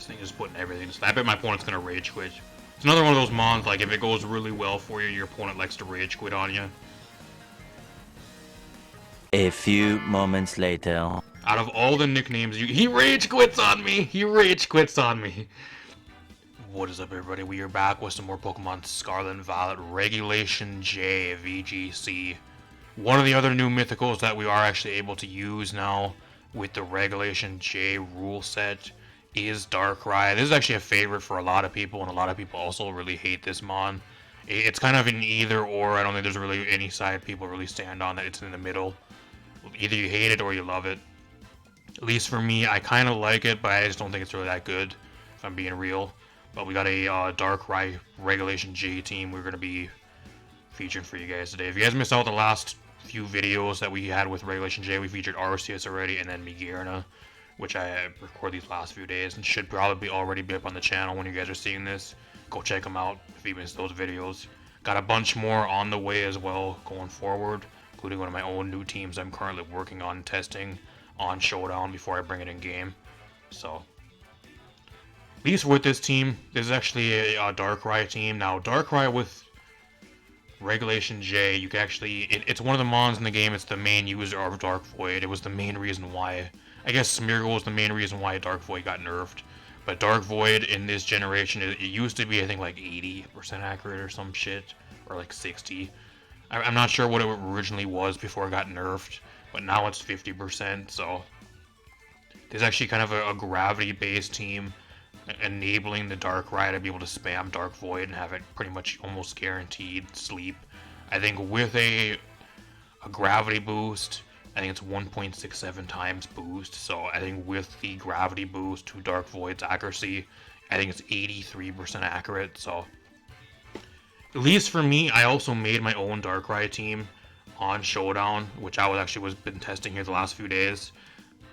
thing is putting everything. I bet my opponent's gonna rage quit. It's another one of those mons, like if it goes really well for you, your opponent likes to rage quit on you. A few moments later. Out of all the nicknames, he rage quits on me! He rage quits on me! What is up, everybody? We are back with some more Pokemon Scarlet and Violet Regulation J VGC. One of the other new mythicals that we are actually able to use now with the Regulation J rule set is Darkrai. This is actually a favorite for a lot of people, and a lot of people also really hate this mon. It's kind of an either or. I don't think there's really any side people really stand on that. It's in the middle. Either you hate it or you love it. At least for me, I kind of like it, but I just don't think it's really that good, if I'm being real. But we got a Darkrai Regulation J team we're going to be featuring for you guys today. If you guys missed out the last few videos that we had with Regulation J, we featured Arceus already, and then Migerna, which I record these last few days, and should probably already be up on the channel when you guys are seeing this. Go check them out if you missed those videos. Got a bunch more on the way as well going forward, including one of my own new teams I'm currently working on testing on Showdown before I bring it in game. So, at least with this team, this is actually a Darkrai team. Now, Darkrai with Regulation J, you can actually, it's one of the mons in the game. It's the main user of Dark Void. It was the main reason why, I guess Smeargle was the main reason why Dark Void got nerfed. But Dark Void in this generation, it used to be, I think, like 80% accurate or some shit, or like 60. I'm not sure what it originally was before it got nerfed, but now it's 50%, so there's actually kind of a gravity-based team enabling the Darkrai to be able to spam Dark Void and have it pretty much almost guaranteed sleep. I think with a gravity boost, I think it's 1.67 times boost, so I think with the gravity boost to Dark Void's accuracy, I think it's 83% accurate, so at least for me, I also made my own Darkrai team on Showdown, which I was been testing here the last few days.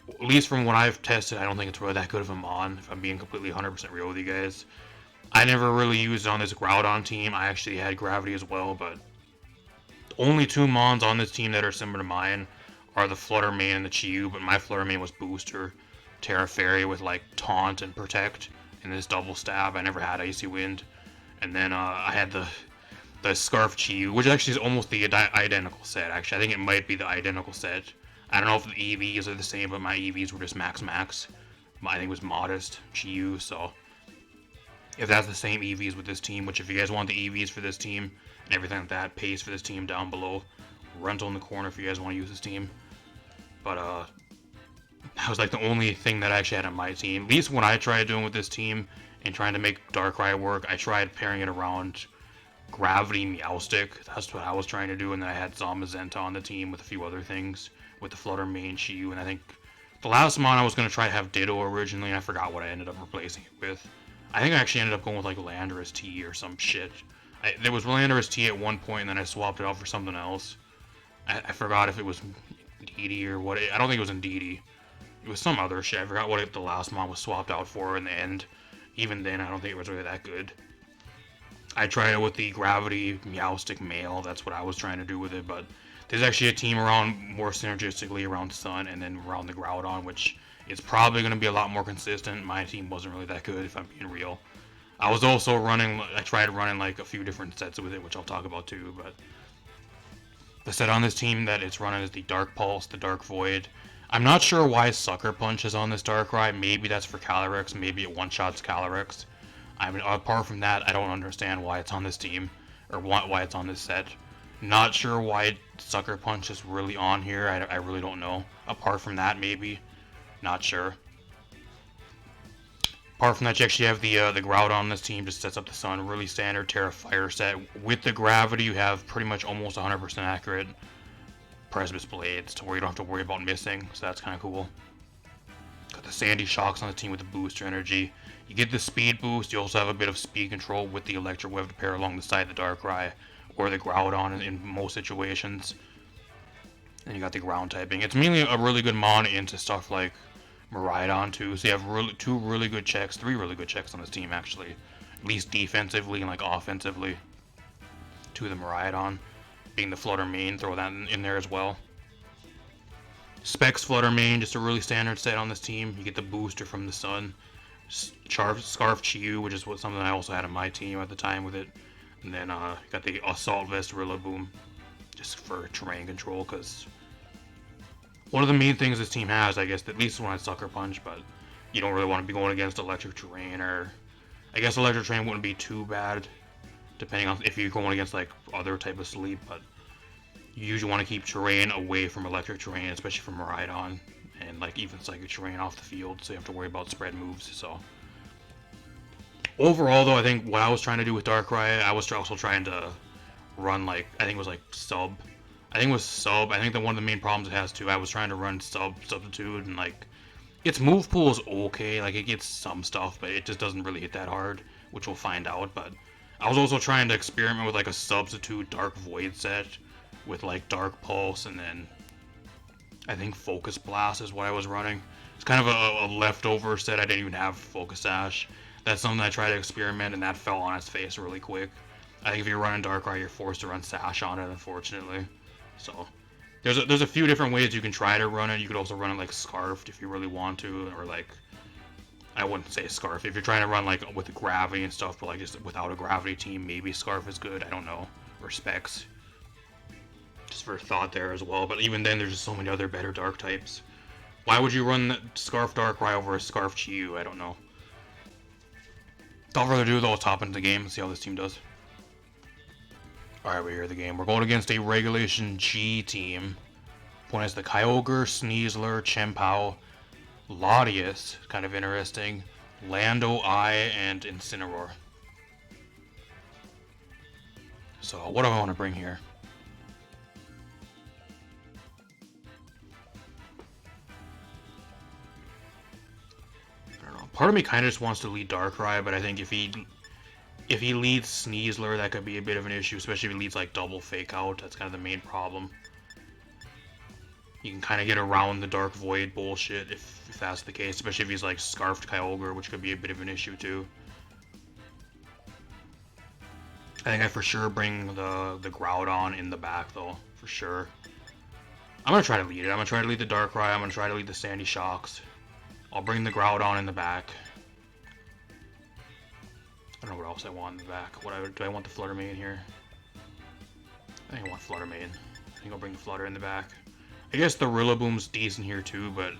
At least from what I've tested, I don't think it's really that good of a mon, if I'm being completely 100% real with you guys. I never really used it on this Groudon team. I actually had Gravity as well, but the only two mons on this team that are similar to mine are the Flutter Mane and the Chi-Yu, but my Flutter Mane was Booster, Terra Fairy with like Taunt and Protect, and this Double Stab. I never had Icy Wind. And then I had the Scarf Chi-Yu, which actually is almost the identical set. Actually, I think it might be the identical set. I don't know if the EVs are the same, but my EVs were just max. I think it was Modest Chi-Yu, so if that's the same EVs with this team, which if you guys want the EVs for this team and everything like that, pace for this team down below. Rental in the corner if you guys want to use this team. But that was like the only thing that I actually had on my team. At least when I tried doing with this team and trying to make Darkrai work, I tried pairing it around Gravity Meowstic. That's what I was trying to do, and then I had Zamazenta on the team with a few other things, with the Flutter Mane, Chi-Yu, and I think the last mon I was going to try to have Ditto originally, and I forgot what I ended up replacing it with. I think I actually ended up going with like Landorus T or some shit. There was Landorus T at one point, and then I swapped it out for something else. I forgot if it was Indeedee or what. I don't think it was Indeedee. It was some other shit. I forgot what the last mon was swapped out for in the end. Even then, I don't think it was really that good. I tried it with the Gravity Meowstic male. That's what I was trying to do with it, but there's actually a team around more synergistically around Sun and then around the Groudon, which is probably going to be a lot more consistent. My team wasn't really that good, if I'm being real. I was also I tried running like a few different sets with it, which I'll talk about too, but the set on this team that it's running is the Dark Pulse, the Dark Void. I'm not sure why Sucker Punch is on this Darkrai. Maybe that's for Calyrex. Maybe it one-shots Calyrex. I mean, apart from that, I don't understand why it's on this team, or why it's on this set. Not sure why Sucker Punch is really on here. I really don't know. Apart from that, maybe. Not sure. Apart from that, you actually have the Groudon on this team. Just sets up the Sun. Really standard Terra Fire set. With the Gravity, you have pretty much almost 100% accurate Precipice Blades to where you don't have to worry about missing. So that's kind of cool. Got the Sandy Shocks on the team with the Booster Energy. You get the Speed boost. You also have a bit of Speed control with the Electric Web to pair along the side of the Darkrai or the Groudon in most situations. And you got the Ground typing. It's mainly a really good mon into stuff like Miraidon too. So you have three really good checks on this team actually. At least defensively and like offensively. To the Miraidon. Being the Flutter Mane, throw that in there as well. Specs Flutter Mane, just a really standard set on this team. You get the booster from the Sun. Scarf Chiyu, which is something I also had on my team at the time with it. And then got the Assault Vest Rillaboom, just for terrain control, because one of the main things this team has, I guess, at least when I Sucker Punch, but you don't really want to be going against electric terrain, or I guess electric terrain wouldn't be too bad, depending on if you're going against like other type of sleep, but you usually want to keep terrain away from electric terrain, especially from Rhydon, and like even psychic terrain off the field, so you have to worry about spread moves. So overall, though, I think what I was trying to do with Darkrai, I was also trying to run like, I think it was like sub. I think it was sub. I think that one of the main problems it has too, I was trying to run substitute, and like its move pool is okay, like it gets some stuff, but it just doesn't really hit that hard, which we'll find out. But I was also trying to experiment with like a substitute Dark Void set with like Dark Pulse, and then I think Focus Blast is what I was running. It's kind of a leftover set. I didn't even have Focus Sash. That's something I tried to experiment, and that fell on its face really quick. I think if you're running Darkrai, you're forced to run Sash on it, unfortunately. So there's a few different ways you can try to run it. You could also run it like Scarfed if you really want to, or like, I wouldn't say Scarf. If you're trying to run like with Gravity and stuff, but like just without a Gravity team, maybe Scarf is good. I don't know. Or Specs. Just for thought there as well. But even then, there's just so many other better Dark types. Why would you run Scarf Darkrai over a Scarf Chiyu? I don't know. Without further ado, though, let's hop into the game and see how this team does. Alright, we're here at the game. We're going against a Regulation G team. Opponent is the Kyogre, Sneasler, Chien-Pao, Latias, kind of interesting, Lando Eye, and Incineroar. So, what do I want to bring here? I don't know. Part of me kind of just wants to lead Darkrai, but I think if he leads Sneasler, that could be a bit of an issue, especially if he leads like double Fake Out. That's kind of the main problem. You can kind of get around the Dark Void bullshit if that's the case, especially if he's like Scarfed Kyogre, which could be a bit of an issue too. I think I for sure bring the Groudon in the back though, for sure. I'm going to try to lead it. I'm going to try to lead the Darkrai. I'm going to try to lead the Sandy Shocks. I'll bring the Groudon in the back. I don't know what else I want in the back. Do I want the Flutter Mane here? I think I want Flutter Mane. I think I'll bring the Flutter in the back. I guess the Rillaboom's decent here too, but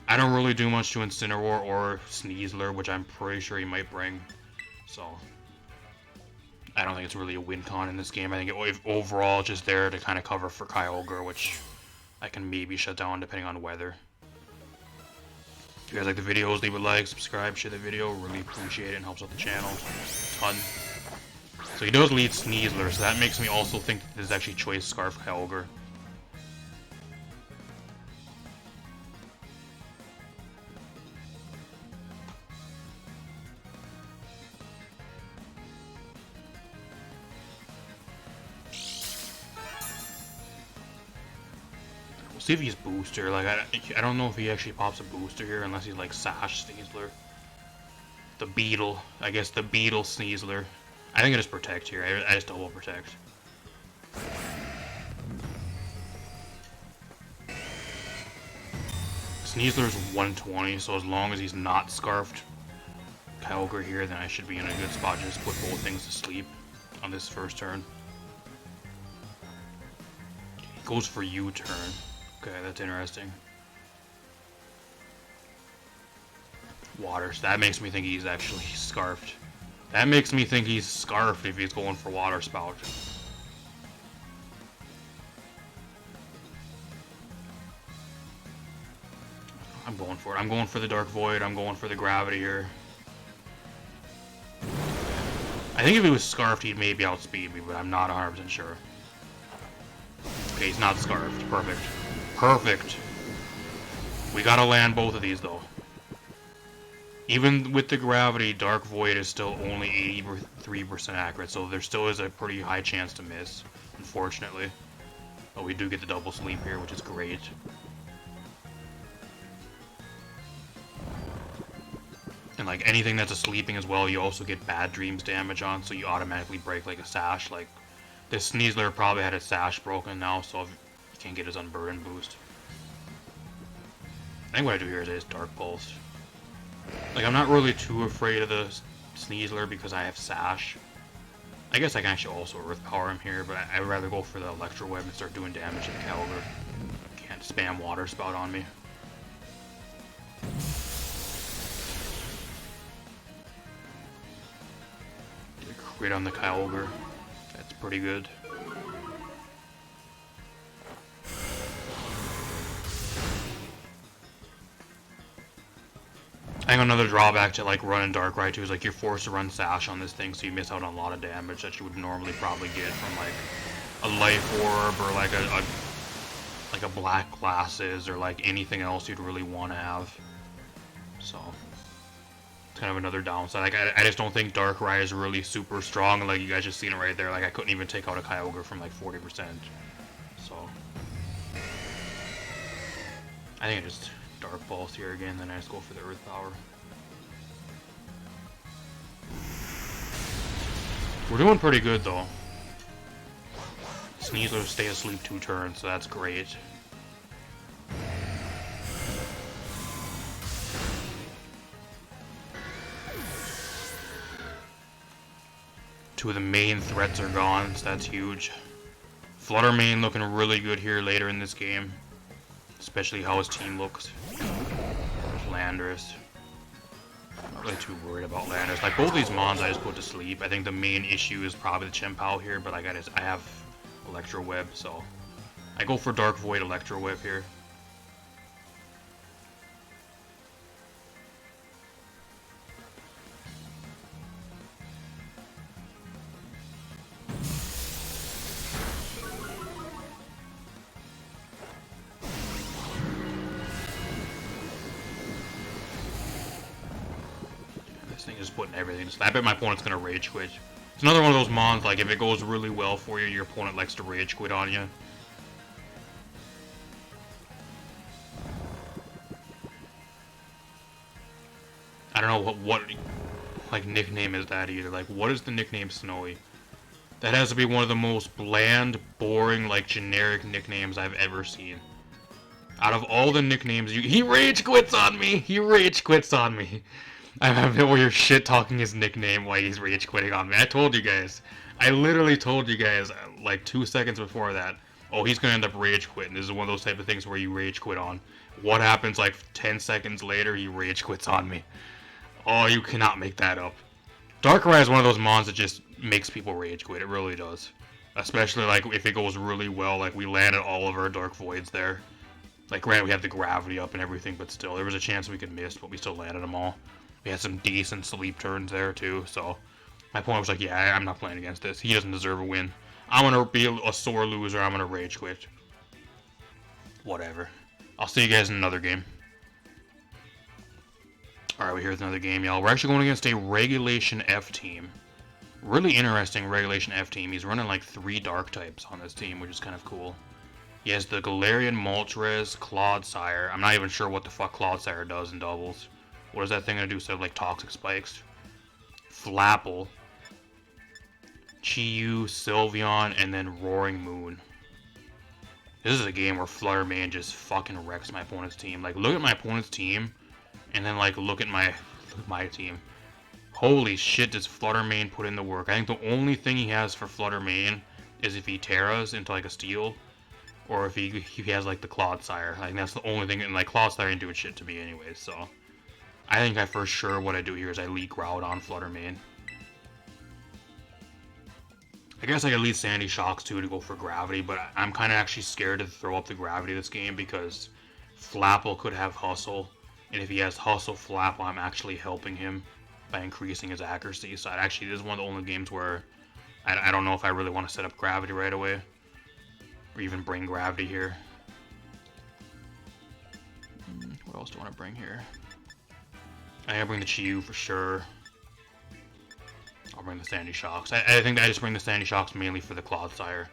I don't really do much to Incineroar or Sneasler, which I'm pretty sure he might bring. So I don't think it's really a win con in this game. I think overall just there to kind of cover for Kyogre, which I can maybe shut down depending on weather. If you guys like the videos, leave a like, subscribe, share the video. Really appreciate it and helps out the channel a ton. So he does lead Sneasler, so that makes me also think that this is actually Choice Scarf Kyogre. We'll see if he's booster. Like I don't know if he actually pops a booster here unless he's like Sash Sneasler. The Beetle. I guess the Beetle Sneasler. I think I just protect here. I just double protect. Sneasler's 120, so as long as he's not Scarfed Kyogre here, then I should be in a good spot to just put both things to sleep on this first turn. He goes for U-turn. Okay, that's interesting. Water, so that makes me think he's actually Scarfed. That makes me think he's Scarfed if he's going for Water Spout. I'm going for it. I'm going for the Dark Void. I'm going for the Gravity here. I think if he was Scarfed, he'd maybe outspeed me, but I'm not 100% sure. Okay, he's not Scarfed. Perfect. Perfect. We gotta land both of these, though. Even with the Gravity, Dark Void is still only 83% accurate, so there still is a pretty high chance to miss, unfortunately. But we do get the double sleep here, which is great. And like anything that's a sleeping as well, you also get Bad Dreams damage on, so you automatically break like a Sash. Like this Sneasler probably had its Sash broken now, so you can't get his Unburden boost. I think what I do here is Dark Pulse. Like, I'm not really too afraid of the Sneasler because I have Sash. I guess I can actually also Earth Power him here, but I'd rather go for the Electro Web and start doing damage to the Kyogre. Can't spam Water Spout on me. Get a crit on the Kyogre. That's pretty good. I think another drawback to like running Darkrai too is like you're forced to run Sash on this thing, so you miss out on a lot of damage that you would normally probably get from like a Life Orb or like a Black Glasses or like anything else you'd really want to have. So it's kind of another downside. Like I just don't think Darkrai is really super strong. Like you guys just seen it right there. Like I couldn't even take out a Kyogre from like 40%. So I think I just Dark Pulse here again, then I just go for the Earth Power. We're doing pretty good though. Sneasler stay asleep 2 turns, so that's great. Two of the main threats are gone, so that's huge. Flutter Mane looking really good here later in this game. Especially how his team looks. There's Landorus. Not really too worried about Landorus. Like both these mons I just put to sleep. I think the main issue is probably the Chien-Pao here, but like I have Electro Web, so I go for Dark Void Electro Web here. This thing is putting everything to sleep. I bet my opponent's gonna Rage Quit. It's another one of those mons, like if it goes really well for you, your opponent likes to Rage Quit on you. I don't know what like nickname is that either. Like what is the nickname Snowy? That has to be one of the most bland, boring, like generic nicknames I've ever seen. Out of all the nicknames, he Rage Quits on me! He Rage Quits on me! I'm over here shit talking his nickname while he's rage quitting on me. I told you guys. I literally told you guys like 2 seconds before that. Oh, he's gonna end up rage quitting. This is one of those type of things where you rage quit on. What happens like 10 seconds later? He rage quits on me. Oh, you cannot make that up. Darkrai is one of those mons that just makes people rage quit. It really does. Especially like if it goes really well. Like we landed all of our Dark Voids there. Like granted we had the gravity up and everything, but still there was a chance we could miss, but we still landed them all. We had some decent sleep turns there too, so my opponent was like, yeah, I'm not playing against this. He doesn't deserve a win. I'm gonna be a sore loser, I'm gonna rage quit. Whatever. I'll see you guys in another game. Alright, we're here with another game, y'all. We're actually going against a Regulation F team. Really interesting Regulation F team. He's running like 3 dark types on this team, which is kind of cool. He has the Galarian Moltres, Clodsire. I'm not even sure what the fuck Clodsire does in doubles. What is that thing gonna do instead of like Toxic Spikes? Flapple, Chi-Yu, Sylveon, and then Roaring Moon. This is a game where Flutter Mane just fucking wrecks my opponent's team. Like, look at my opponent's team, and then like look at my team. Holy shit, does Flutter Mane put in the work? I think the only thing he has for Flutter Mane is if he Terras into like a Steel, or if he has like the Clodsire. Like that's the only thing. And like Clodsire ain't doing shit to me anyways, so. I think I for sure what I do here is I lead Groudon on Flutter Mane. I guess I could lead Sandy Shocks too to go for Gravity, but I'm kind of actually scared to throw up the Gravity this game because Flapple could have Hustle, and if he has Hustle Flapple, I'm actually helping him by increasing his accuracy. So actually, this is one of the only games where I don't know if I really want to set up Gravity right away, or even bring Gravity here. What else do I want to bring here? I gotta bring the Chi-Yu for sure. I'll bring the Sandy Shocks. I think I just bring the Sandy Shocks mainly for the Clodsire.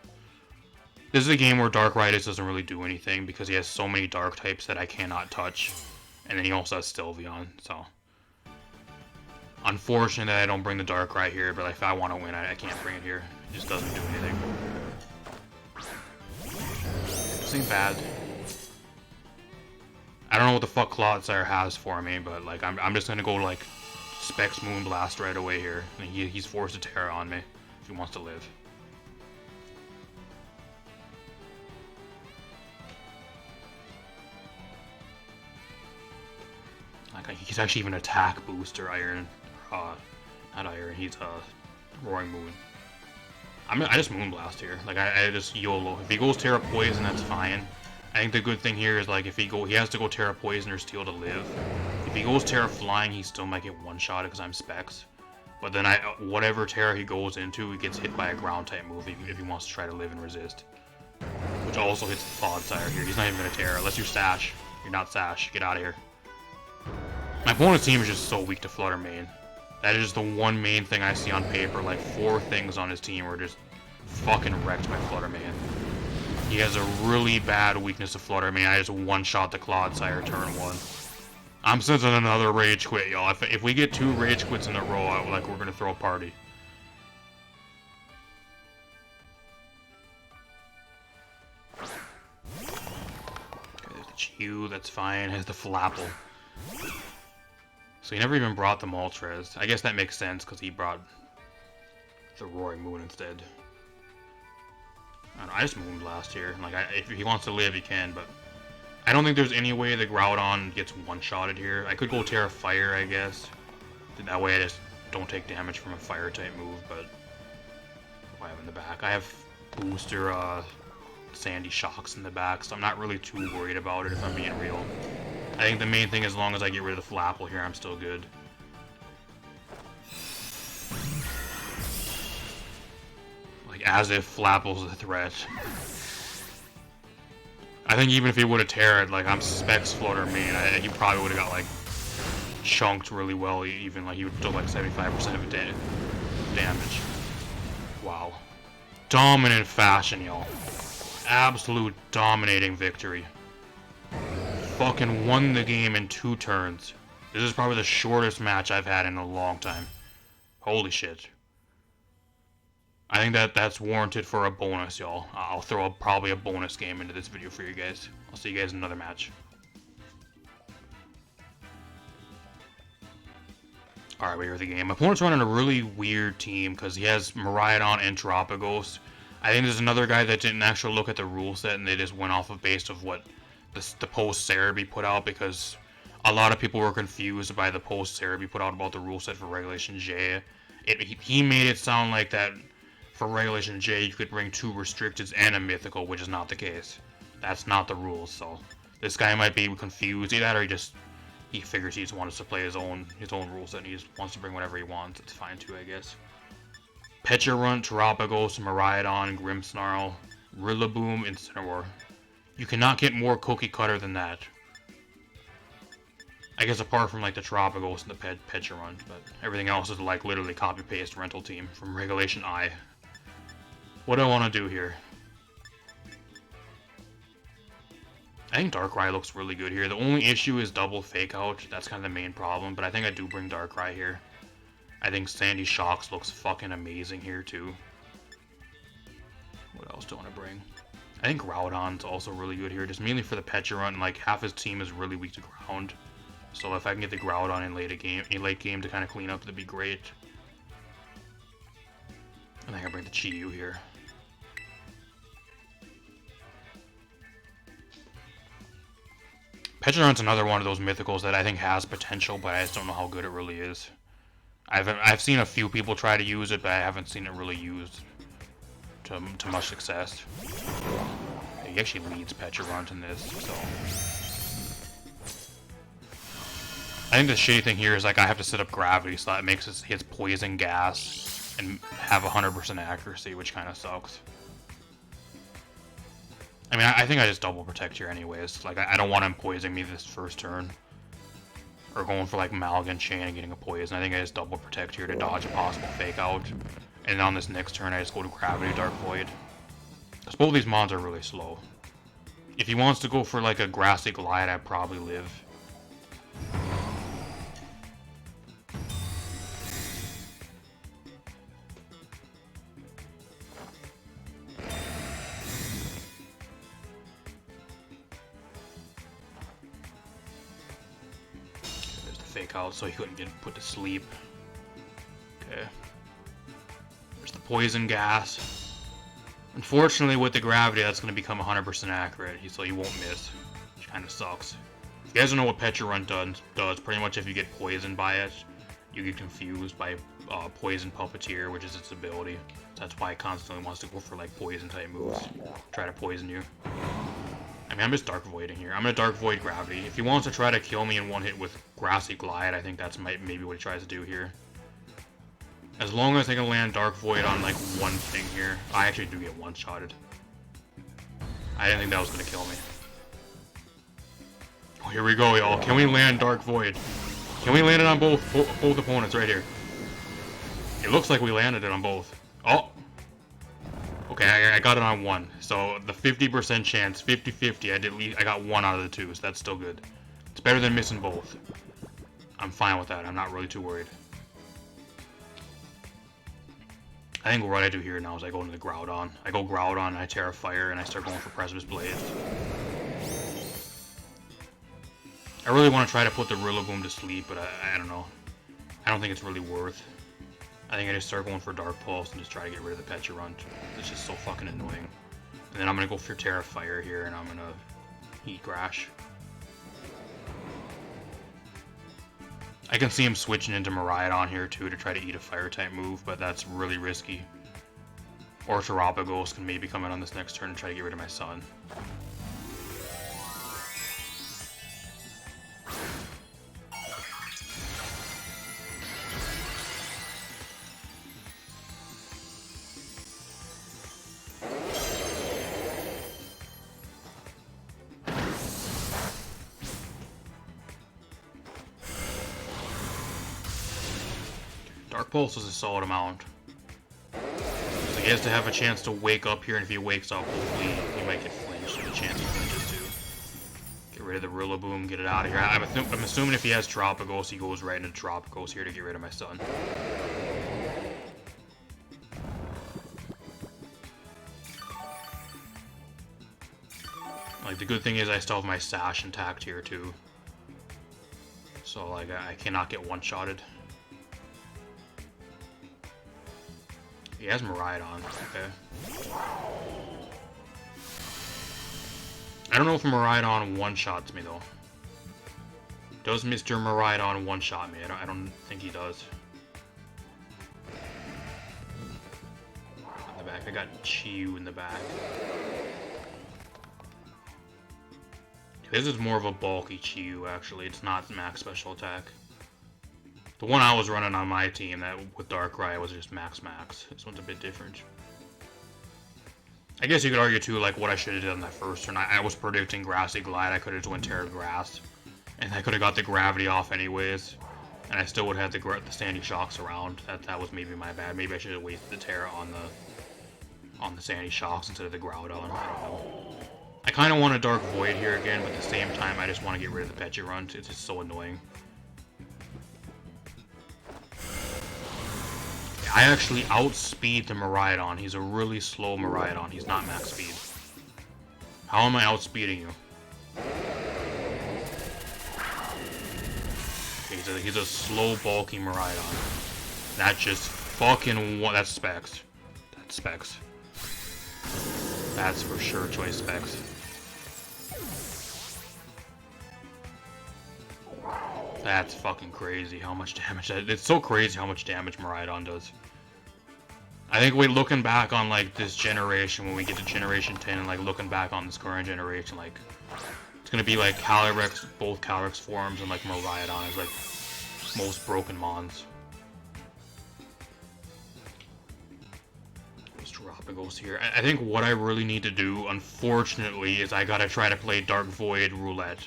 This is a game where Darkrai doesn't really do anything because he has so many dark types that I cannot touch. And then he also has Sylveon, so. Unfortunate that I don't bring the Darkrai here, but if I want to win, I can't bring it here. It just doesn't do anything. This ain't bad. I don't know what the fuck Clodsire has for me, but like I'm just gonna go like Specs Moonblast right away here. And he's forced to Terra on me if he wants to live. Like he's actually even attack booster Iron, not Iron. He's Roaring Moon. I just Moonblast here. Like I just YOLO. If he goes Terra Poison, that's fine. I think the good thing here is like if he has to go Terra Poison or Steel to live. If he goes Terra Flying, he still might get one-shotted because I'm Specs. But then whatever Terra he goes into, he gets hit by a ground type move if he wants to try to live and resist. Which also hits the Clodsire here. He's not even gonna Terra unless you're Sash. You're not Sash. Get out of here. My opponent's team is just so weak to Flutter Mane. That is the one main thing I see on paper. Like 4 things on his team are just fucking wrecked by Flutter Mane. He has a really bad weakness to Flutter Mane. I just one-shot the Clodsire turn 1. I'm sensing another Rage Quit, y'all. If we get 2 Rage Quits in a row, we're gonna throw a party. Okay, there's the Chew, that's fine. Has the Flapple. So he never even brought the Moltres. I guess that makes sense because he brought the Roaring Moon instead. I just Moonblast here. Like, if he wants to live, he can, but I don't think there's any way the Groudon gets one-shotted here. I could go Terra Fire, I guess. That way I just don't take damage from a Fire-type move, but what do I have in the back? I have Booster, Sandy Shocks in the back, so I'm not really too worried about it if I'm being real. I think the main thing, as long as I get rid of the Flapple here, I'm still good. Like, as if Flapple's a threat. I think even if he would have Terra'd, like, I'm Specs Flutter Mane, he probably would have got, like, chunked really well, even, like, he would do, like, 75% of damage. Wow. Dominant fashion, y'all. Absolute dominating victory. Fucking won the game in 2 turns. This is probably the shortest match I've had in a long time. Holy shit. I think that's warranted for a bonus, y'all. I'll throw probably a bonus game into this video for you guys. I'll see you guys in another match. Alright, we hear the game. My opponent's running a really weird team because he has Miraidon and Terapagos. I think there's another guy that didn't actually look at the rule set and they just went off of based of what the post Cerebi put out, because a lot of people were confused by the post Cerebi put out about the rule set for Regulation J. He made it sound like that for Regulation J you could bring 2 restricteds and a mythical, which is not the case. That's not the rules, so this guy might be confused. Either that or he figures he just wants to play his own rule set and he just wants to bring whatever he wants. It's fine too, I guess. Pecharunt, Terapagos, Miraidon, Grimmsnarl, Rillaboom, Incineroar. You cannot get more cookie cutter than that. I guess apart from like the Terapagos and the Pecharunt, but everything else is like literally copy-paste rental team from Regulation I. What do I want to do here? I think Darkrai looks really good here. The only issue is double Fake Out. That's kind of the main problem, but I think I do bring Darkrai here. I think Sandy Shocks looks fucking amazing here too. What else do I want to bring? I think Groudon's also really good here, just mainly for the Pecharunt, and like half his team is really weak to ground. So if I can get the Groudon in late game to kind of clean up, that'd be great. I think I bring the Chi-Yu here. Pecharunt's another one of those mythicals that I think has potential, but I just don't know how good it really is. I've seen a few people try to use it, but I haven't seen it really used to much success. He actually leads Pecharunt in this, so I think the shitty thing here is like I have to set up gravity, so that makes his poison gas and have 100% accuracy, which kind of sucks. I mean, I think I just double protect here anyways. Like I don't want him poisoning me this first turn, or going for like Malgan Chain and getting a poison. I think I just double protect here to dodge a possible Fake Out. And on this next turn, I just go to Gravity Dark Void. Because both of these mons are really slow. If he wants to go for like a Grassy Glide, I'd probably live. take out so he couldn't get put to sleep. Okay. There's the poison gas. Unfortunately, with the gravity, that's going to become 100% accurate, so you won't miss. Which kind of sucks. If you guys don't know what Petrarun does, pretty much if you get poisoned by it, you get confused by Poison Puppeteer, which is its ability. That's why it constantly wants to go for like poison type moves. Try to poison you. I mean, I'm just Dark Voiding here. I'm gonna Dark Void Gravity. If he wants to try to kill me in one hit with Grassy Glide, I think that's maybe what he tries to do here. As long as I can land Dark Void on like one thing here, I actually do get one-shotted. I didn't think that was gonna kill me. Oh, here we go, y'all. Can we land Dark Void? Can we land it on both opponents right here? It looks like we landed it on both. Oh! Okay, I got it on one. So the 50% chance, 50-50, I got one out of the two, so that's still good. It's better than missing both. I'm fine with that. I'm not really too worried. I think what I do here now is I go into the Groudon. I go Groudon and I Terra Fire and I start going for Precipice Blaze. I really want to try to put the Rillaboom to sleep, but I don't know. I don't think it's really worth. I think I just start going for Dark Pulse and just try to get rid of the Petrarun. It's just so fucking annoying. And then I'm gonna go for Terra Fire here and I'm gonna Heat Crash. I can see him switching into Miraidon here too to try to eat a fire type move, but that's really risky. Or Terapagos can maybe come in on this next turn and try to get rid of my son. Dark Pulse is a solid amount. So he has to have a chance to wake up here, and if he wakes up, hopefully he might get flinched. There's a chance he flinches too. Get rid of the Rillaboom, get it out of here. I'm assuming if he has Terapagos, he goes right into Terapagos here to get rid of my son. Like, the good thing is I still have my Sash intact here too. So, like, I cannot get one-shotted. He has Miraidon, okay. I don't know if Miraidon one-shots me, though. Does Mr. Miraidon one-shot me? I don't think he does. In the back, I got Chiyu in the back. This is more of a bulky Chiyu, actually. It's not max special attack. The one I was running on my team that with Darkrai was just max. This one's a bit different. I guess you could argue too, like what I should have done that first turn. I was predicting Grassy Glide. I could have just went Terra Grass, and I could have got the gravity off anyways, and I still would have had the Sandy Shocks around. That was maybe my bad. Maybe I should have wasted the Terra on the Sandy Shocks instead of the Groudon. I don't know. I kind of want a Dark Void here again, but at the same time, I just want to get rid of the Petrarun. It's just so annoying. I actually outspeed the Miraidon. He's a really slow Miraidon. He's not max speed. How am I outspeeding you? Okay, he's a slow, bulky Miraidon. That's just fucking... That's Specs. That's Specs. That's for sure choice Specs. That's fucking crazy how much damage it's so crazy how much damage Miraidon does. I think looking back on like this generation, when we get to generation 10 and like looking back on this current generation, like it's gonna be like Calyrex, both Calyrex forms, and like Miraidon is like most broken mons. Terapagos here. I think what I really need to do, unfortunately, is I gotta try to play Dark Void Roulette.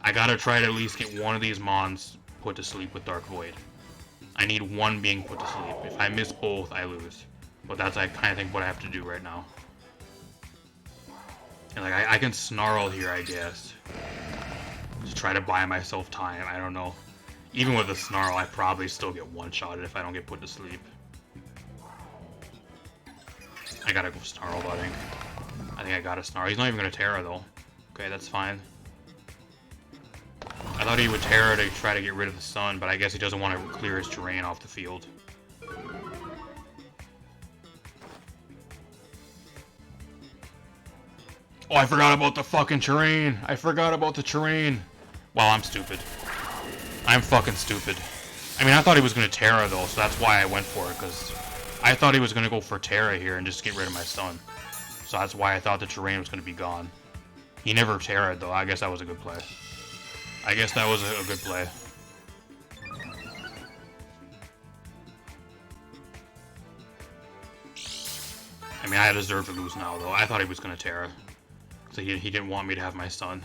I gotta try to at least get one of these mons put to sleep with Dark Void. I need one being put to sleep. If I miss both, I lose. But that's, I kind of think, what I have to do right now. And like, I can Snarl here, I guess. Just try to buy myself time, I don't know. Even with a Snarl, I probably still get one-shotted if I don't get put to sleep. I gotta go Snarl, I think. I think I gotta Snarl. He's not even gonna Terra, though. Okay, that's fine. I thought he would Terra to try to get rid of the sun, but I guess he doesn't want to clear his terrain off the field. Oh, I forgot about the fucking terrain. I forgot about the terrain. Wow, I'm stupid. I'm fucking stupid. I mean, I thought he was going to Terra, though, so that's why I went for it, because I thought he was going to go for Terra here and just get rid of my sun. So that's why I thought the terrain was going to be gone. He never Terra'd, though. I guess that was a good play. I guess that was a good play. I mean, I deserve to lose now, though. I thought he was going to Terra. So he didn't want me to have my sun.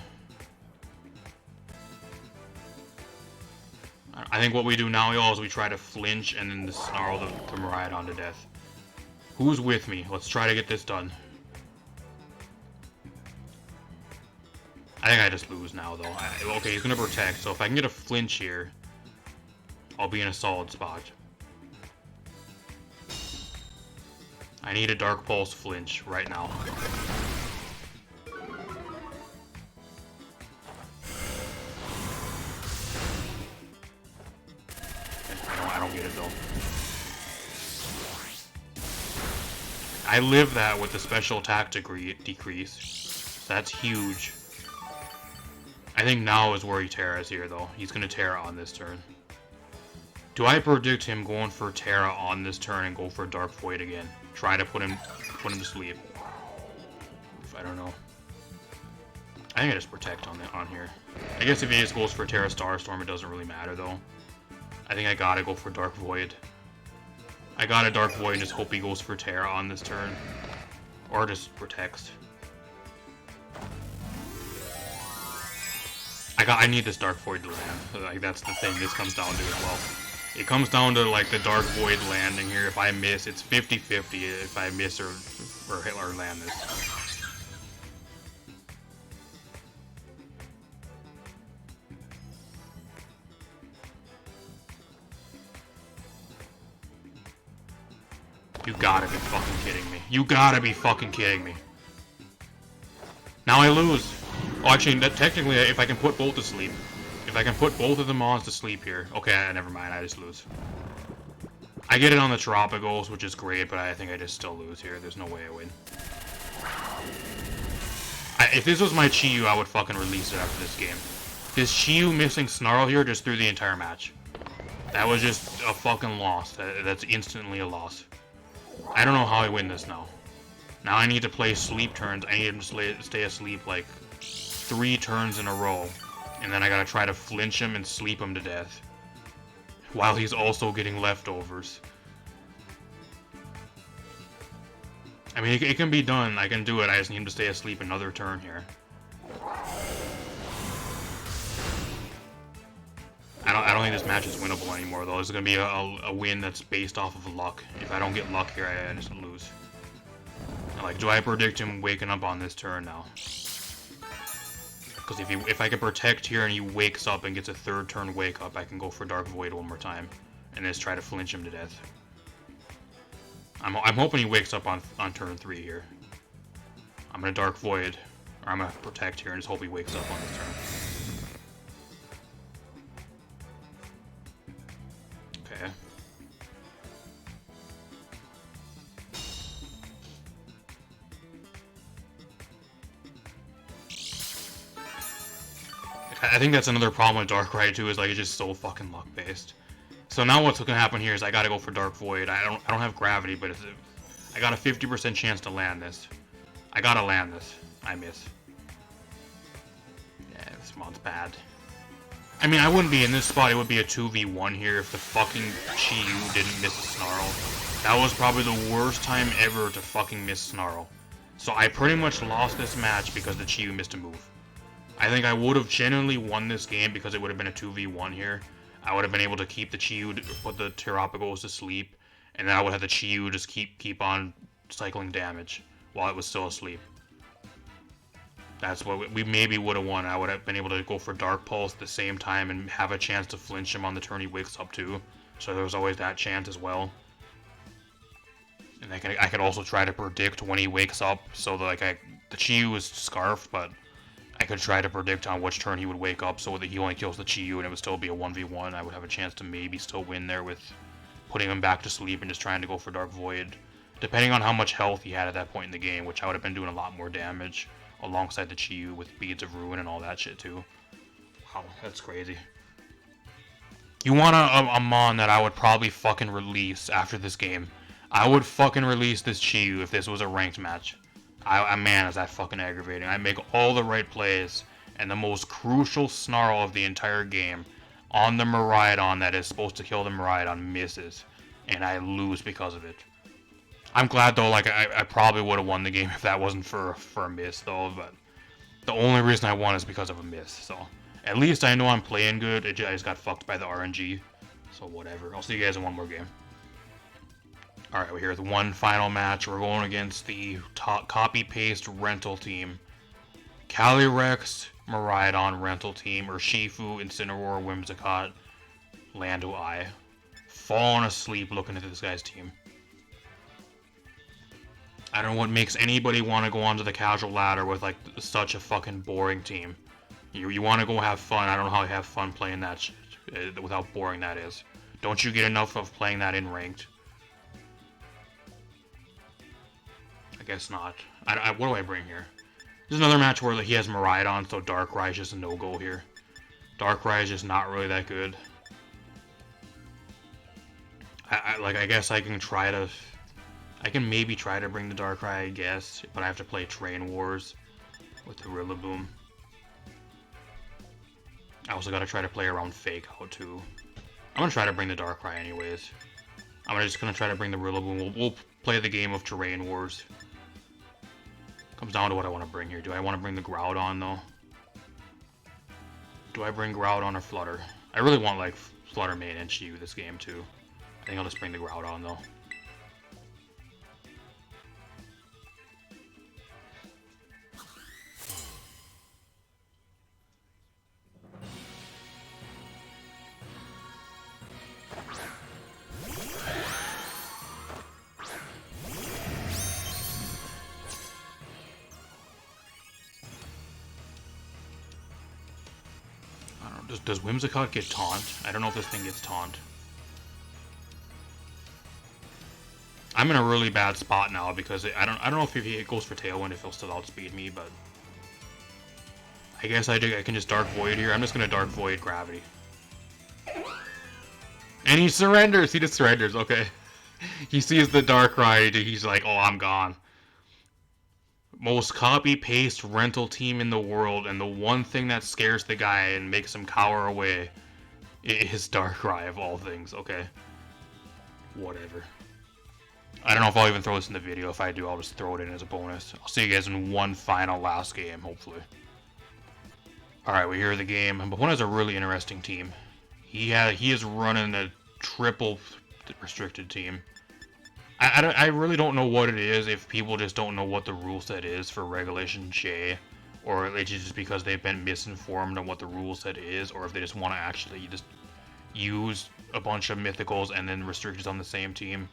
I think what we do now, y'all, is we try to flinch and then snarl the Miraidon to death. Who's with me? Let's try to get this done. I think I just lose now, though. Okay, he's going to protect, so if I can get a flinch here, I'll be in a solid spot. I need a Dark Pulse flinch right now. I don't get it, though. I live that with the special attack decrease. That's huge. I think now is where he Terras here, though. He's going to Terra on this turn. Do I predict him going for Terra on this turn and go for Dark Void again? Try to put him to sleep. I don't know. I think I just protect on here. I guess if he just goes for Terra Starstorm, it doesn't really matter, though. I think I gotta go for Dark Void. I gotta Dark Void and just hope he goes for Terra on this turn. Or just protects. I need this Dark Void to land. Like, that's the thing this comes down to as well. It comes down to, like, the Dark Void landing here. If I miss, it's 50-50 if I miss or land this. You gotta be fucking kidding me. You gotta be fucking kidding me. Now I lose. Oh, actually, technically, if I can put both to sleep. If I can put both of the mons to sleep here. Okay, never mind, I just lose. I get it on the Tropicals, which is great, but I think I just still lose here. There's no way I win. If this was my Chi-Yu, I would fucking release it after this game. This Chi-Yu missing Snarl here just threw the entire match. That was just a fucking loss. That's instantly a loss. I don't know how I win this now. Now I need to play sleep turns. I need him to stay asleep like 3 turns in a row. And then I gotta try to flinch him and sleep him to death. While he's also getting leftovers. I mean, it can be done. I can do it. I just need him to stay asleep another turn here. I don't think this match is winnable anymore, though. This is gonna be a win that's based off of luck. If I don't get luck here, I just lose. Like, do I predict him waking up on this turn now? Because if I can protect here and he wakes up and gets a 3rd turn wake up, I can go for Dark Void one more time and just try to flinch him to death. I'm hoping he wakes up on turn 3 here. I'm gonna Dark Void, or I'm gonna protect here and just hope he wakes up on this turn. Okay. I think that's another problem with Darkrai too, is like it's just so fucking luck based. So now what's gonna happen here is I gotta go for Dark Void. I don't have gravity, but I got a 50% chance to land this. I gotta land this. I miss. Yeah, this mod's bad. I mean, I wouldn't be in this spot. It would be a 2v1 here if the fucking Chi-Yu didn't miss a Snarl. That was probably the worst time ever to fucking miss Snarl. So I pretty much lost this match because the Chi-Yu missed a move. I think I would have genuinely won this game because it would have been a 2v1 here. I would have been able to keep the Chi-Yu, put the Terrapagos to sleep, and then I would have the Chi-Yu just keep on cycling damage while it was still asleep. That's what we maybe would have won. I would have been able to go for Dark Pulse at the same time and have a chance to flinch him on the turn he wakes up too. So there was always that chance as well. And I could also try to predict when he wakes up, so that the Chi-Yu is scarfed, but I could try to predict on which turn he would wake up so that he only kills the Chi-Yu and it would still be a 1v1. I would have a chance to maybe still win there with putting him back to sleep and just trying to go for Dark Void. Depending on how much health he had at that point in the game, which I would have been doing a lot more damage alongside the Chi-Yu with Beads of Ruin and all that shit too. Wow, that's crazy. You want a Mon that I would probably fucking release after this game. I would fucking release this Chi-Yu if this was a ranked match. Man, is that fucking aggravating. I make all the right plays, and the most crucial snarl of the entire game on the Miraidon that is supposed to kill the Miraidon misses, and I lose because of it. I'm glad though, like, I probably would have won the game if that wasn't for a miss though, but the only reason I won is because of a miss, so at least I know I'm playing good. I just got fucked by the RNG, so whatever. I'll see you guys in one more game. Alright, we're here with one final match. We're going against the copy-paste rental team. Calyrex, Miraidon rental team, or Shifu, Incineroar, Whimsicott, Lando I. Falling asleep looking at this guy's team. I don't know what makes anybody want to go onto the casual ladder with like such a fucking boring team. You want to go have fun. I don't know how you have fun playing that shit with how boring that is. Don't you get enough of playing that in ranked? I guess not. What do I bring here? This is another match where he has Miraidon, so Darkrai is just a no-go here. Darkrai is just not really that good. I guess I can try to... I can maybe try to bring the Darkrai, I guess, but I have to play Train Wars with the Rillaboom. I also gotta try to play around Fake Out, too. I'm gonna try to bring the Darkrai anyways. I'm just gonna try to bring the Rillaboom. We'll play the game of Terrain Wars. Comes down to what I want to bring here. Do I want to bring the Groudon, though? Do I bring Groudon or Flutter? I really want, like, Flutter Mane and Chi-Yu this game, too. I think I'll just bring the Groudon, though. Does Whimsicott get taunt? I don't know if this thing gets taunt. I'm in a really bad spot now because I don't know if he goes for Tailwind if he'll still outspeed me, but I guess I can just Dark Void here. I'm just gonna Dark Void Gravity. And he surrenders! He just surrenders, okay. He sees the Darkrai, he's like, oh, I'm gone. Most copy-paste rental team in the world, and the one thing that scares the guy and makes him cower away is Darkrai, of all things, okay? Whatever. I don't know if I'll even throw this in the video. If I do, I'll just throw it in as a bonus. I'll see you guys in one final last game, hopefully. Alright, we're here at the game. But one has a really interesting team. He is running a triple restricted team. I really don't know what it is, if people just don't know what the rule set is for Regulation J, or it's just because they've been misinformed on what the rule set is, or if they just want to actually just use a bunch of mythicals and then restrictions on the same team.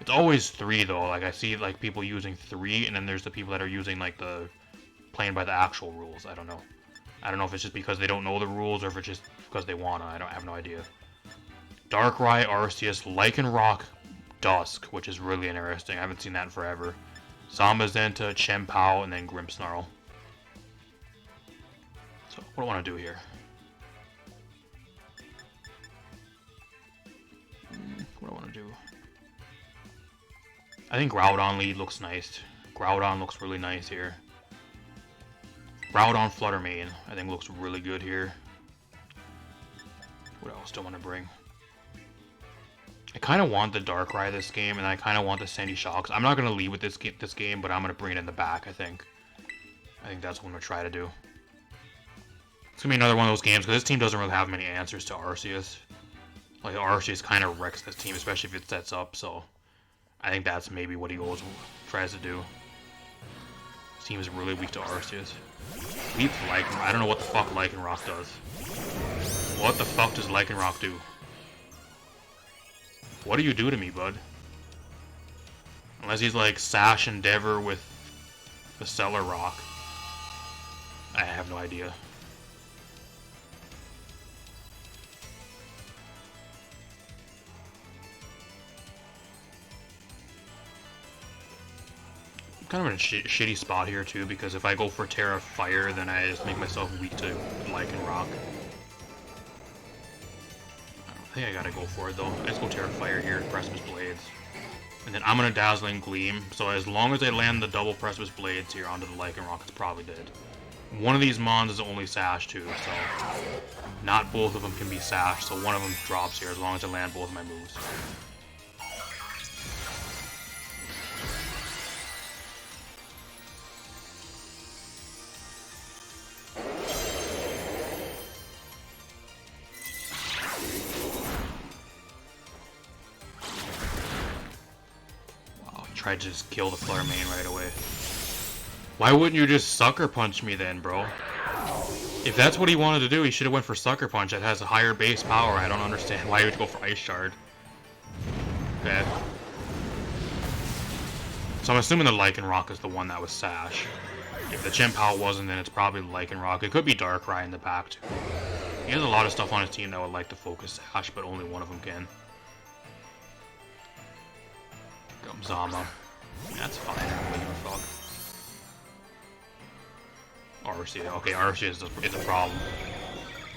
It's always 3 though. Like, I see like people using 3, and then there's the people that are using like the playing by the actual rules. I don't know. I don't know if it's just because they don't know the rules or if it's just because they wanna. I have no idea. Darkrai, Arceus, Lycanroc, Dusk, which is really interesting. I haven't seen that in forever. Zamazenta, Chien-Pao, and then Grimmsnarl. So, what do I want to do here? What do I want to do? I think Groudon lead looks nice. Groudon looks really nice here. Groudon Flutter Mane, I think looks really good here. What else do I want to bring? I kind of want the Darkrai this game, and I kind of want the Sandy Shocks. I'm not going to lead with this game, but I'm going to bring it in the back, I think. I think that's what I'm going to try to do. It's going to be another one of those games, because this team doesn't really have many answers to Arceus. Like, Arceus kind of wrecks this team, especially if it sets up, so I think that's maybe what he tries to do. This team is really weak to Arceus. Weak to Lycanroc. I don't know what the fuck Lycanroc does. What the fuck does Lycanroc do? What do you do to me, bud? Unless he's like Sash Endeavor with the Cellar Rock. I have no idea. Kind of in a shitty spot here too, because if I go for Terra Fire, then I just make myself weak to Lycan Rock. I think I gotta go for it though. I just go Terra Fire here, Precipice Blades. And then I'm gonna Dazzling Gleam, so as long as I land the double Precipice Blades here onto the Lycan Rock, it's probably dead. One of these Mons is only Sash too, so not both of them can be Sash, so one of them drops here as long as I land both of my moves. Tried to just kill the Flare main right away. Why wouldn't you just Sucker Punch me then, bro? If that's what he wanted to do, he should have went for Sucker Punch. That has a higher base power. I don't understand why he would go for Ice Shard. Okay. So I'm assuming the Lycan Rock is the one that was Sash. If the Chien-Pao wasn't, then it's probably Lycan Rock. It could be Darkrai in the back too. He has a lot of stuff on his team that would like to focus Sash, but only one of them can. Zama. That's fine, I don't really give a fuck. Arceus. Okay, Arceus is a problem.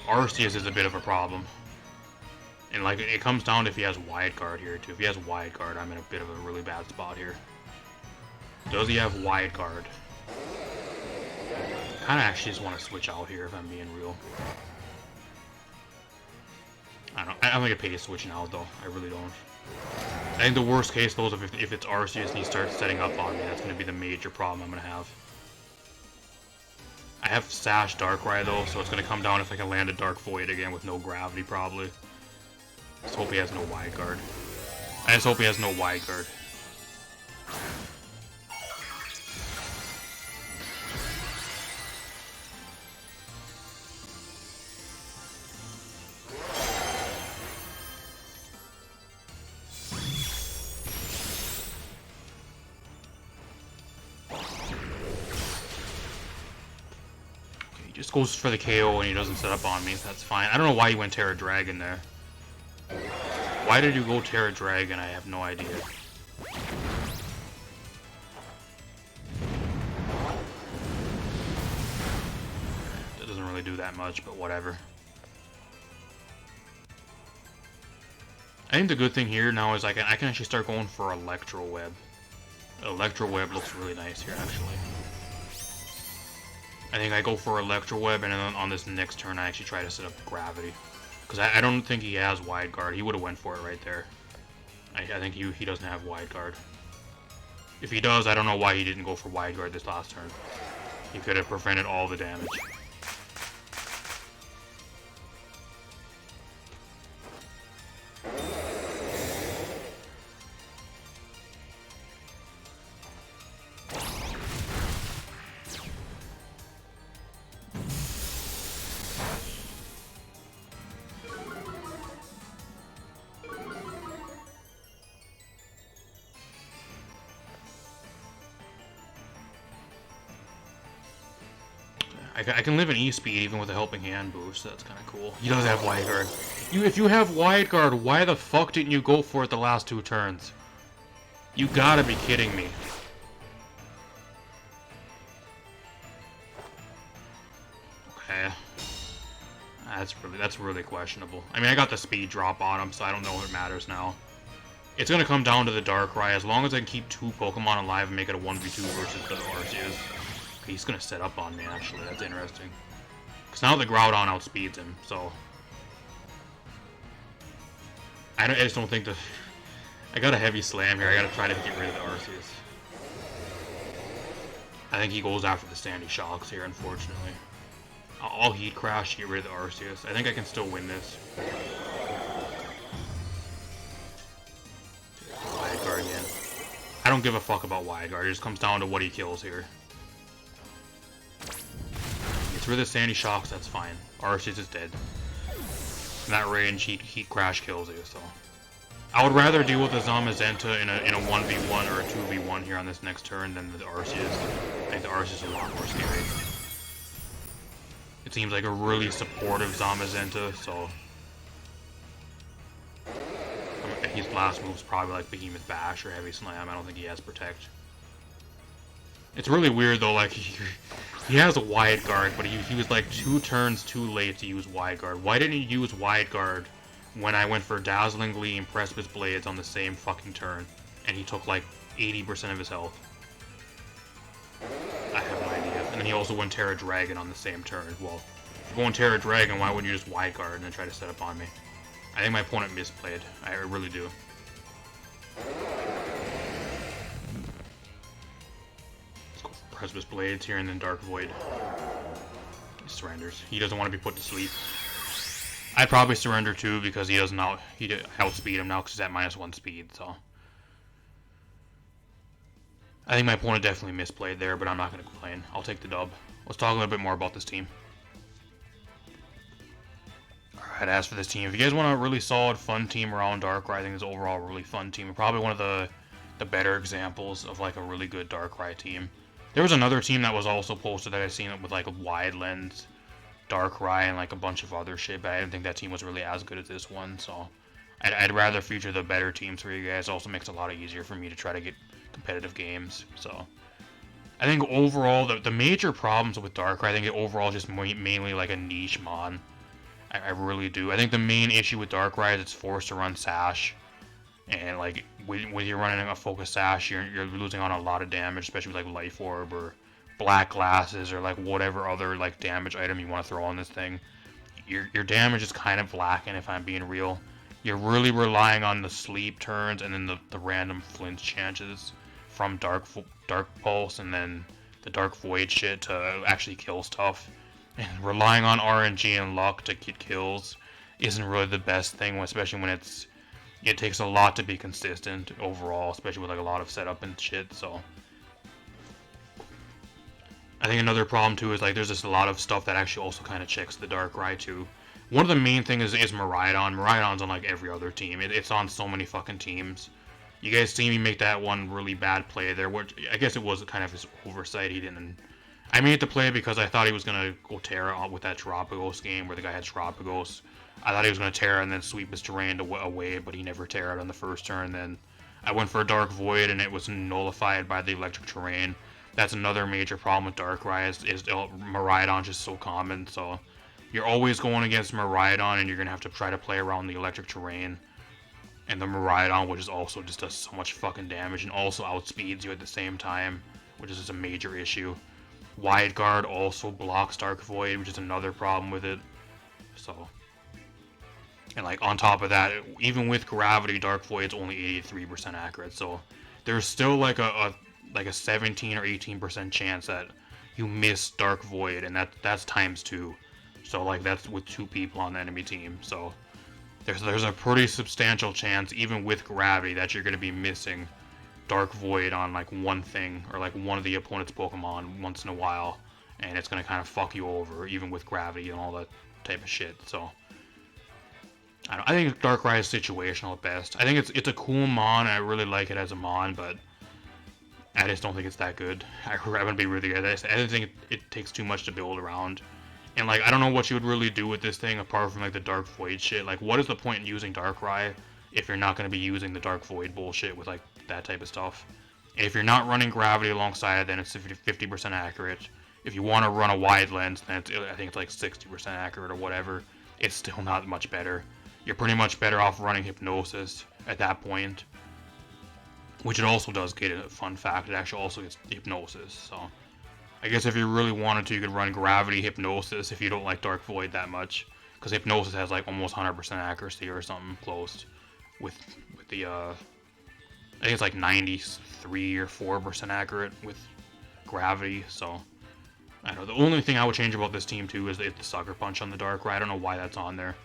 Arceus is a bit of a problem. And like, it comes down to if he has Wide Guard here too. If he has Wide Guard, I'm in a bit of a really bad spot here. Does he have Wide Guard? I kinda actually just want to switch out here if I'm being real. I don't think it pays switching out though. I really don't. I think the worst case though is if it's Arceus and he starts setting up on me, that's going to be the major problem I'm going to have. I have Sash Darkrai though, so it's going to come down if I can land a Dark Void again with no gravity probably. Just hope he has no Wide Guard. I just hope he has no Wide Guard. Just goes for the KO and he doesn't set up on me. That's fine. I don't know why he went Terra Dragon there. Why did you go Terra Dragon? I have no idea. It doesn't really do that much, but whatever. I think the good thing here now is I can actually start going for Electro Web. Electro Web looks really nice here actually. I think I go for Electro Web, and then on this next turn I actually try to set up Gravity. Because I don't think he has Wide Guard. He would have went for it right there. I think he doesn't have Wide Guard. If he does, I don't know why he didn't go for Wide Guard this last turn. He could have prevented all the damage. I can live in E-Speed even with a Helping Hand boost, so that's kind of cool. He does have Wide Guard. If you have Wide Guard, why the fuck didn't you go for it the last 2 turns? You gotta be kidding me. Okay. That's really questionable. I mean, I got the speed drop on him, so I don't know if it matters now. It's gonna come down to the Darkrai. As long as I can keep 2 Pokemon alive and make it a 1v2 versus the Arceus. He's gonna set up on me, actually. That's interesting. Because now the Groudon outspeeds him, so... I just don't think the... I got a heavy slam here. I gotta try to get rid of the Arceus. I think he goes after the Sandy Shocks here, unfortunately. I'll Heat Crash to get rid of the Arceus. I think I can still win this. Wide Guard again. I don't give a fuck about Wide Guard. It just comes down to what he kills here. Gets rid of the Sandy Shocks, that's fine. Arceus is dead. In that range, Heat Crash kills you, so... I would rather deal with the Zamazenta in a 1v1 or a 2v1 here on this next turn than the Arceus. I think the Arceus is a lot more scary. It seems like a really supportive Zamazenta, so... his last move's probably like Behemoth Bash or Heavy Slam. I don't think he has Protect. It's really weird though, like, he has a Wide Guard, but he was like 2 turns too late to use Wide Guard. Why didn't he use Wide Guard when I went for Dazzling Gleam and Precipice Blades on the same fucking turn? And he took like 80% of his health. I have no idea. And then he also went Terra Dragon on the same turn. Well, if you're going Terra Dragon, why wouldn't you just Wide Guard and then try to set up on me? I think my opponent misplayed. I really do. Let's go for Precipice Blades here and then Dark Void. He surrenders. He doesn't want to be put to sleep. I'd probably surrender too because he doesn't outspeed him now because he's at -1 speed, so. I think my opponent definitely misplayed there, but I'm not going to complain. I'll take the dub. Let's talk a little bit more about this team. Alright, as for this team, if you guys want a really solid, fun team around Darkrai, I think it's overall a really fun team. Probably one of the better examples of like a really good Darkrai team. There was another team that was also posted that I seen it with like a wide lens Darkrai and like a bunch of other shit, but I didn't think that team was really as good as this one, so I'd rather feature the better teams for you guys. It also makes it a lot easier for me to try to get competitive games, so I think overall the major problems with Darkrai, I think it overall just mainly like a niche mon. I really do. I think the main issue with Darkrai is it's forced to run Sash, and like when you're running a Focus Sash, you're losing on a lot of damage, especially with like Life Orb or Black Glasses or like whatever other like damage item you want to throw on this thing. Your damage is kind of lacking, if I'm being real. You're really relying on the sleep turns and then the random flinch chances from Dark Pulse and then the Dark Void shit to actually kill stuff. And relying on RNG and luck to get kills isn't really the best thing, especially when it takes a lot to be consistent overall, especially with like a lot of setup and shit, so. I think another problem too is like there's just a lot of stuff that actually also kind of checks the Darkrai too. One of the main things is Miraidon. Miraidon's on like every other team. It's on so many fucking teams. You guys see me make that one really bad play there, which I guess it was kind of his oversight. He didn't. I made the play because I thought he was going to go Terra with that Terapagos game where the guy had Terapagos. I thought he was going to Terra and then sweep his terrain away, but he never Terra'd on the first turn. Then I went for a Dark Void and it was nullified by the electric terrain. That's another major problem with Darkrai is Miraidon's just so common, so you're always going against Miraidon and you're going to have to try to play around the electric terrain. And the Miraidon, which is also just does so much fucking damage and also outspeeds you at the same time, which is just a major issue. Wide Guard also blocks Dark Void, which is another problem with it. So, and like on top of that, even with Gravity, Dark Void's only 83% accurate. So there's still like a 17 or 18% chance that you miss Dark Void, and that's times 2. So like that's with 2 people on the enemy team. So there's a pretty substantial chance, even with Gravity, that you're going to be missing Dark Void on like one thing or like one of the opponent's Pokemon once in a while, and it's going to kind of fuck you over, even with Gravity and all that type of shit. So I think Darkrai is situational at best. I think it's a cool mon, and I really like it as a mon, but I just don't think it's that good. I'm gonna be really good. I don't think it takes too much to build around. And like I don't know what you would really do with this thing apart from like the Dark Void shit. Like what is the point in using Darkrai if you're not gonna be using the Dark Void bullshit with like that type of stuff? And if you're not running Gravity alongside it, then it's 50% accurate. If you want to run a wide lens, then I think it's like 60% accurate or whatever. It's still not much better. You're pretty much better off running Hypnosis at that point. Which it also does get a fun fact. It actually also gets Hypnosis. So I guess if you really wanted to, you could run Gravity Hypnosis if you don't like Dark Void that much. Because Hypnosis has like almost 100% accuracy or something close. With the, I think it's like 93 or 4% accurate with Gravity. So I don't know. The only thing I would change about this team too is the Sucker Punch on the Darkrai. I don't know why that's on there.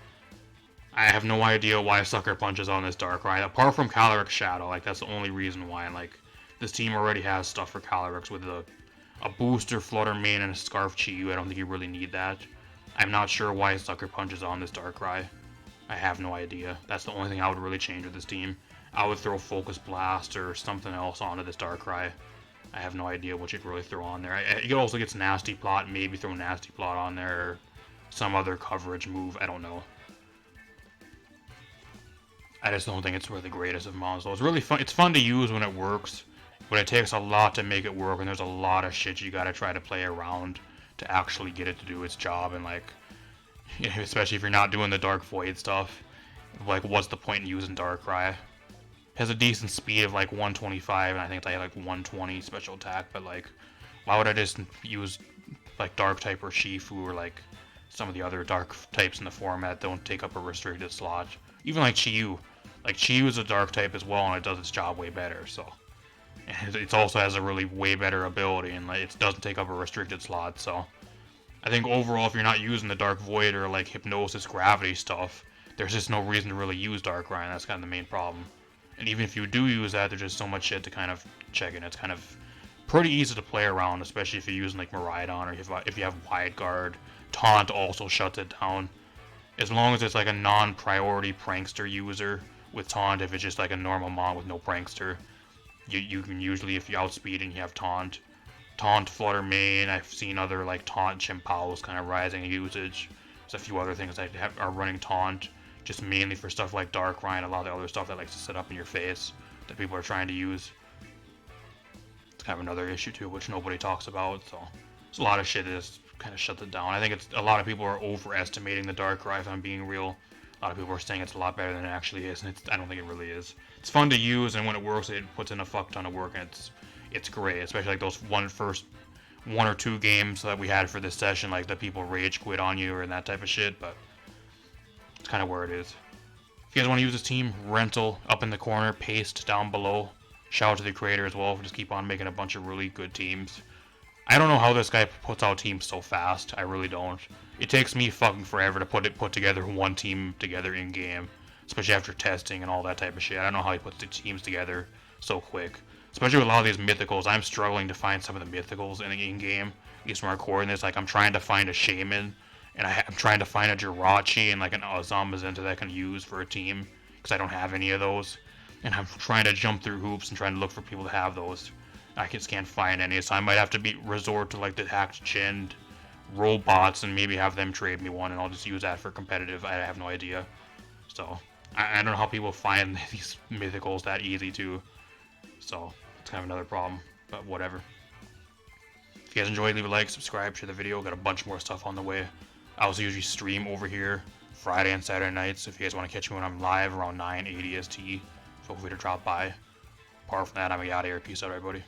I have no idea why Sucker Punch is on this Darkrai, apart from Calyrex Shadow. Like, that's the only reason why. And, like, this team already has stuff for Calyrex with a booster, Flutter Mane, and a Scarf Chi-Yu. I don't think you really need that. I'm not sure why Sucker Punch is on this Darkrai. I have no idea. That's the only thing I would really change with this team. I would throw Focus Blast or something else onto this Darkrai. I have no idea what you'd really throw on there. You could also get Nasty Plot, maybe throw Nasty Plot on there. some other coverage move. I don't know. I just don't think it's really the greatest of mounts. So it's really fun. It's fun to use when it works, but it takes a lot to make it work, and there's a lot of shit you gotta try to play around to actually get it to do its job. And like, especially if you're not doing the Dark Void stuff, like what's the point in using Darkrai? It has a decent speed of like 125, and I think it's like 120 special attack. But like, why would I just use like Dark type or Shifu or like some of the other Dark types in the format that don't take up a restricted slot? Even like Chiyu. Like, Chi is a dark type as well, and it does its job way better, so. And it also has a really way better ability, and like, it doesn't take up a restricted slot, so. I think overall, if you're not using the Dark Void or like Hypnosis, Gravity stuff, there's just no reason to really use Darkrai, and that's kind of the main problem. And even if you do use that, there's just so much shit to kind of check in. It's kind of pretty easy to play around, especially if you're using like Miraidon, or if you have Wide Guard. Taunt also shuts it down. As long as it's like a non-priority prankster user with taunt, if it's just like a normal mon with no prankster, you can usually, if you outspeed and you have taunt, Flutter Mane. I've seen other like taunt Chimpaos kind of rising in usage. There's a few other things that are running taunt, just mainly for stuff like Darkrai and a lot of the other stuff that likes to sit up in your face that people are trying to use. It's kind of another issue too, which nobody talks about. So there's a lot of shit that just kind of shuts it down. I think it's a lot of people are overestimating the Darkrai, if I'm being real. A lot of people are saying it's a lot better than it actually is, and I don't think it really is. It's fun to use, and when it works, it puts in a fuck ton of work, and it's great. Especially like those first one or two games that we had for this session, like the people rage quit on you or that type of shit. But it's kind of where it is. If you guys want to use this team, rental up in the corner, paste down below. Shout out to the creator as well for just keep on making a bunch of really good teams. I don't know how this guy puts out teams so fast. I really don't. It takes me fucking forever to put together one team together in game, especially after testing and all that type of shit. I don't know how he puts the teams together so quick. Especially with a lot of these mythicals, I'm struggling to find some of the mythicals in game. At least when I'm recording this, like I'm trying to find a Shaman, and I'm trying to find a Jirachi and like an Zamazenta that I can use for a team, because I don't have any of those. And I'm trying to jump through hoops and trying to look for people to have those. I just can't find any, so I might have to resort to like the hacked chinned robots and maybe have them trade me one, and I'll just use that for competitive. I have no idea. So I don't know how people find these mythicals that easy too. So it's kind of another problem, but whatever. If you guys enjoyed, leave a like, subscribe, share the video. Got a bunch more stuff on the way. I also usually stream over here Friday and Saturday nights. If you guys want to catch me when I'm live around 9 ADST, feel free to drop by. Apart from that, I'm out of here. Peace out, everybody.